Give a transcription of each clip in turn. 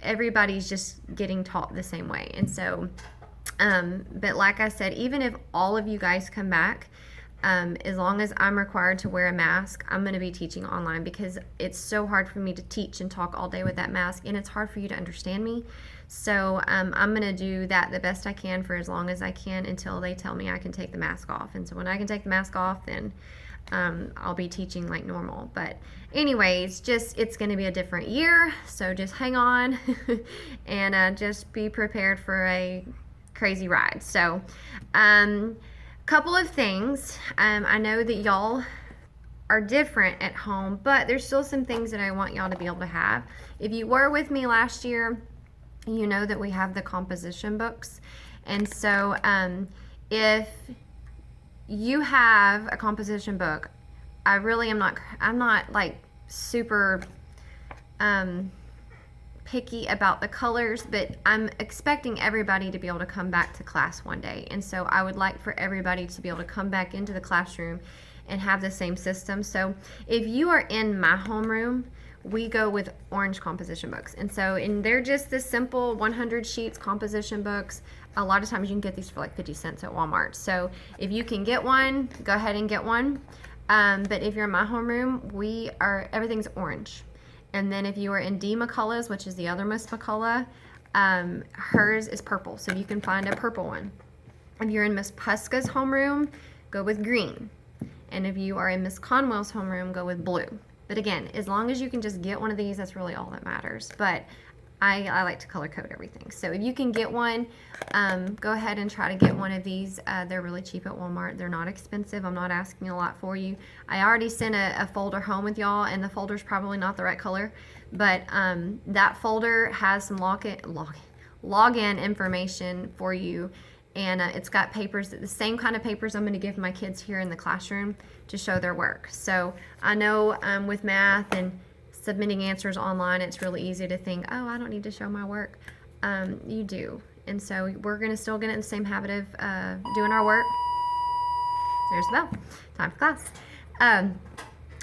everybody's just getting taught the same way. And so, but like I said, even if all of you guys come back, as long as I'm required to wear a mask, I'm going to be teaching online because it's so hard for me to teach and talk all day with that mask, and it's hard for you to understand me. So I'm going to do that the best I can for as long as I can until they tell me I can take the mask off. And so when I can take the mask off, then I'll be teaching like normal. But anyways, just it's going to be a different year, so just hang on and just be prepared for a crazy ride. So couple of things. I know that y'all are different at home, but there's still some things that I want y'all to be able to have. If you were with me last year, you know that we have the composition books. And so if you have a composition book, I'm not like super picky about the colors, but I'm expecting everybody to be able to come back to class one day. And so I would like for everybody to be able to come back into the classroom and have the same system. So if you are in my homeroom, we go with orange composition books. And so, and they're just the simple 100 sheets composition books. A lot of times you can get these for like 50 cents at Walmart. So if you can get one, go ahead and get one. But if you're in my homeroom, everything's orange. And then if you are in D. McCullough's, which is the other Miss McCullough, hers is purple. So you can find a purple one. If you're in Miss Puska's homeroom, go with green. And if you are in Miss Conwell's homeroom, go with blue. But again, as long as you can just get one of these, that's really all that matters. But I like to color code everything. So if you can get one, go ahead and try to get one of these. They're really cheap at Walmart. They're not expensive. I'm not asking a lot for you. I already sent a folder home with y'all, and the folder's probably not the right color. But that folder has some login information for you. And it's got papers, the same kind of papers I'm going to give my kids here in the classroom to show their work. So I know with math and submitting answers online, it's really easy to think, oh, I don't need to show my work. You do. And so we're going to still get in the same habit of doing our work. There's the bell. Time for class.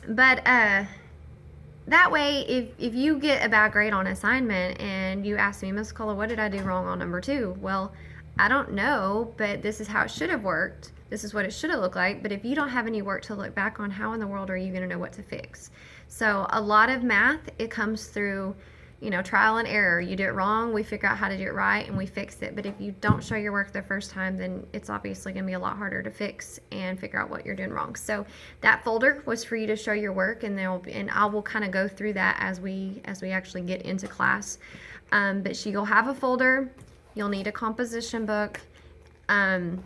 But that way, if you get a bad grade on assignment and you ask me, Miss McCullough, what did I do wrong on number 2? Well, I don't know, but this is how it should have worked. This is what it should have looked like. But if you don't have any work to look back on, how in the world are you going to know what to fix? So a lot of math, it comes through, trial and error. You do it wrong, we figure out how to do it right, and we fix it. But if you don't show your work the first time, then it's obviously going to be a lot harder to fix and figure out what you're doing wrong. So that folder was for you to show your work, and I will kind of go through that as we actually get into class. But you'll have a folder. You'll need a composition book. In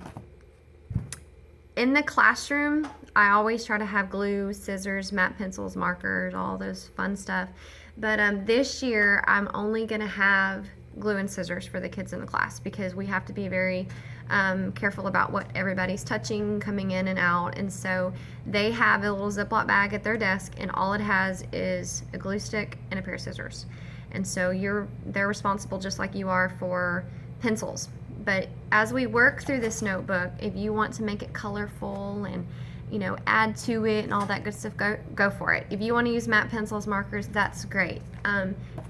the classroom, I always try to have glue, scissors, matte pencils, markers, all those fun stuff. But this year, I'm only going to have glue and scissors for the kids in the class because we have to be very careful about what everybody's touching, coming in and out. And so they have a little Ziploc bag at their desk, and all it has is a glue stick and a pair of scissors. And so they're responsible just like you are for pencils. But as we work through this notebook, if you want to make it colorful and add to it and all that good stuff, go for it. If you want to use matte pencils, markers, that's great.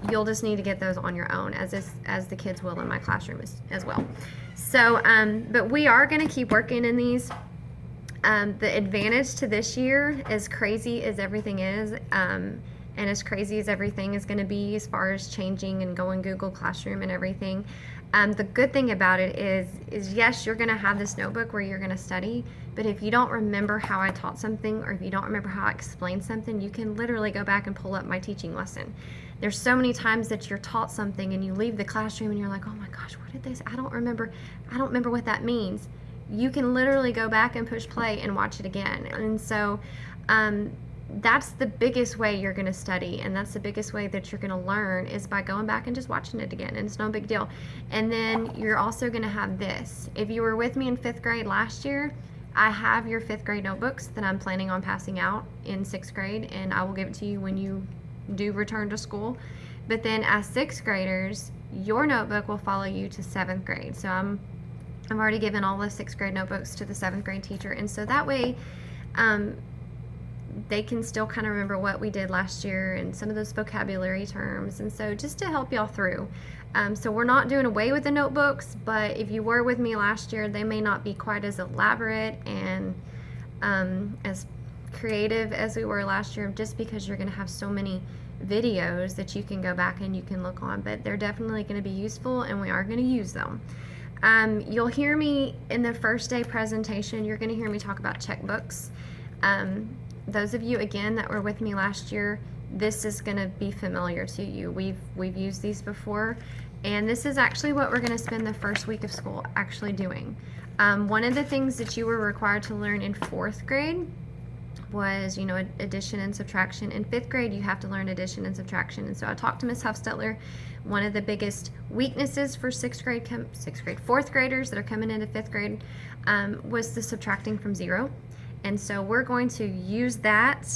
You'll just need to get those on your own, as the kids will in my classroom as well. So, but we are going to keep working in these. The advantage to this year, as crazy as everything is, and as crazy as everything is going to be as far as changing and going Google Classroom and everything, the good thing about it is yes, you're going to have this notebook where you're going to study, but if you don't remember how I taught something, or if you don't remember how I explained something, you can literally go back and pull up my teaching lesson. There's so many times that you're taught something and you leave the classroom and you're like, oh my gosh, what did they say? I don't remember what that means. You can literally go back and push play and watch it again. And so that's the biggest way you're going to study, and that's the biggest way that you're going to learn, is by going back and just watching it again, and it's no big deal. And then you're also going to have this. If you were with me in 5th grade last year, I have your 5th grade notebooks that I'm planning on passing out in 6th grade, and I will give it to you when you do return to school. But then as 6th graders, your notebook will follow you to 7th grade. So I'm already given all the 6th grade notebooks to the 7th grade teacher, and so that way they can still kind of remember what we did last year and some of those vocabulary terms. And so just to help y'all through. So we're not doing away with the notebooks, but if you were with me last year, they may not be quite as elaborate and as creative as we were last year, just because you're going to have so many videos that you can go back and you can look on. But they're definitely going to be useful, and we are going to use them. You'll hear me in the first day presentation, you're going to hear me talk about checkbooks. Those of you, again, that were with me last year, this is going to be familiar to you. We've used these before, and this is actually what we're going to spend the first week of school actually doing. One of the things that you were required to learn in 4th grade was, addition and subtraction. In 5th grade, you have to learn addition and subtraction. And so I talked to Miss Huffstetler. One of the biggest weaknesses for 4th graders that are coming into 5th grade was the subtracting from 0. And so we're going to use that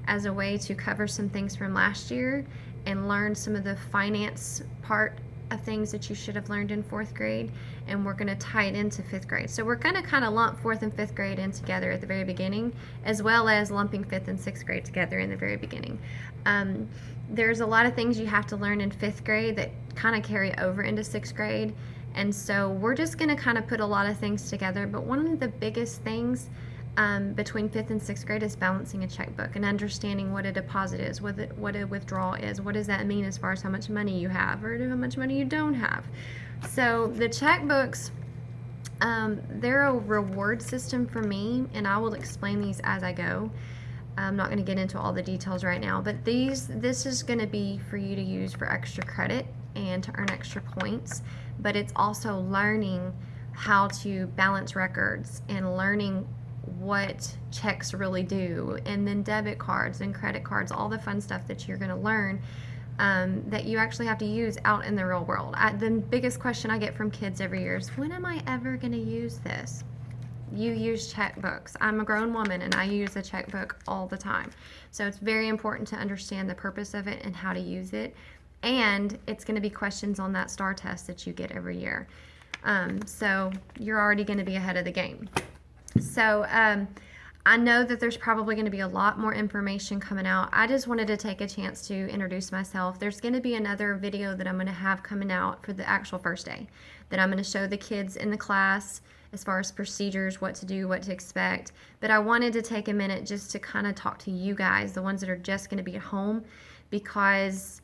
as a way to cover some things from last year and learn some of the finance part of things that you should have learned in 4th grade, and we're going to tie it into 5th grade. So we're going to kind of lump 4th and 5th grade in together at the very beginning, as well as lumping 5th and 6th grade together in the very beginning. There's a lot of things you have to learn in 5th grade that kind of carry over into 6th grade, and so we're just going to kind of put a lot of things together. But one of the biggest things between 5th and 6th grade is balancing a checkbook and understanding what a deposit is, what a withdrawal is. What does that mean as far as how much money you have or how much money you don't have? So the checkbooks, they're a reward system for me, and I will explain these as I go. I'm not going to get into all the details right now, but this is going to be for you to use for extra credit and to earn extra points, but it's also learning how to balance records and learning what checks really do, and then debit cards and credit cards, all the fun stuff that you're going to learn that you actually have to use out in the real world. The biggest question I get from kids every year is, when am I ever going to use this? You use checkbooks. I'm a grown woman and I use a checkbook all the time. So it's very important to understand the purpose of it and how to use it. And it's going to be questions on that STAR test that you get every year. So you're already going to be ahead of the game. So I know that there's probably going to be a lot more information coming out. I just wanted to take a chance to introduce myself. There's going to be another video that I'm going to have coming out for the actual first day that I'm going to show the kids in the class as far as procedures, what to do, what to expect. But I wanted to take a minute just to kind of talk to you guys, the ones that are just going to be at home, because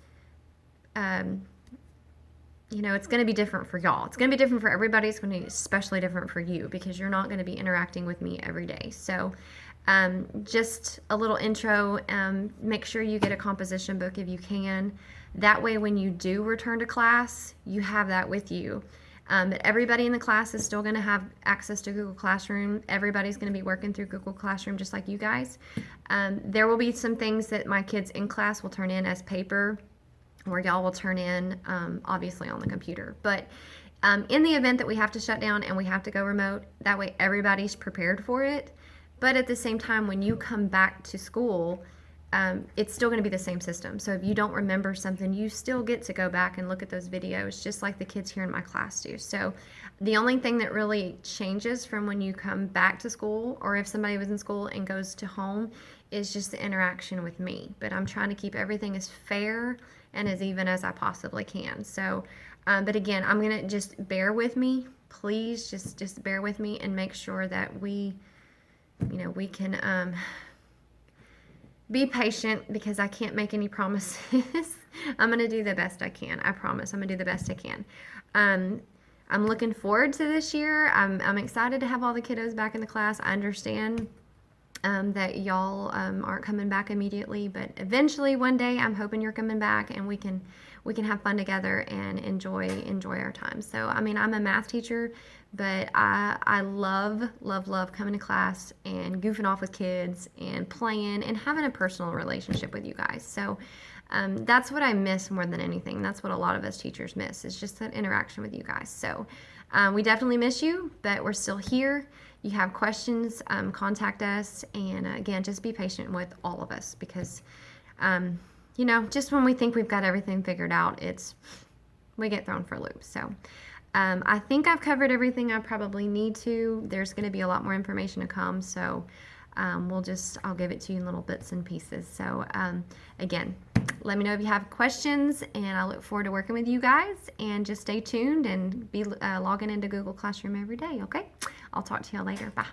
it's going to be different for y'all. It's going to be different for everybody. It's going to be especially different for you because you're not going to be interacting with me every day. So just a little intro. Make sure you get a composition book if you can. That way when you do return to class, you have that with you. But everybody in the class is still going to have access to Google Classroom. Everybody's going to be working through Google Classroom just like you guys. There will be some things that my kids in class will turn in as paper, or y'all will turn in, obviously on the computer. But in the event that we have to shut down and we have to go remote, that way everybody's prepared for it. But at the same time, when you come back to school, it's still going to be the same system. So if you don't remember something, you still get to go back and look at those videos, just like the kids here in my class do. So the only thing that really changes from when you come back to school, or if somebody was in school and goes to home, is just the interaction with me. But I'm trying to keep everything as fair and as even as I possibly can. So, but again, I'm going to just bear with me. Please just bear with me and make sure that we can be patient, because I can't make any promises. I'm going to do the best I can. I promise I'm going to do the best I can. I'm looking forward to this year. I'm excited to have all the kiddos back in the class. I understand that y'all aren't coming back immediately, but eventually one day I'm hoping you're coming back and we can have fun together and enjoy our time. So I'm a math teacher, but I love coming to class and goofing off with kids and playing and having a personal relationship with you guys. So that's what I miss more than anything. That's what a lot of us teachers miss, is just that interaction with you guys. So we definitely miss you, but we're still here. You have questions, contact us, and again, just be patient with all of us, because just when we think we've got everything figured out, we get thrown for a loop. So I think I've covered everything I probably need to. There's going to be a lot more information to come, so I'll give it to you in little bits and pieces. So again, let me know if you have questions, and I look forward to working with you guys. And just stay tuned and be logging into Google Classroom every day, okay? I'll talk to y'all later. Bye.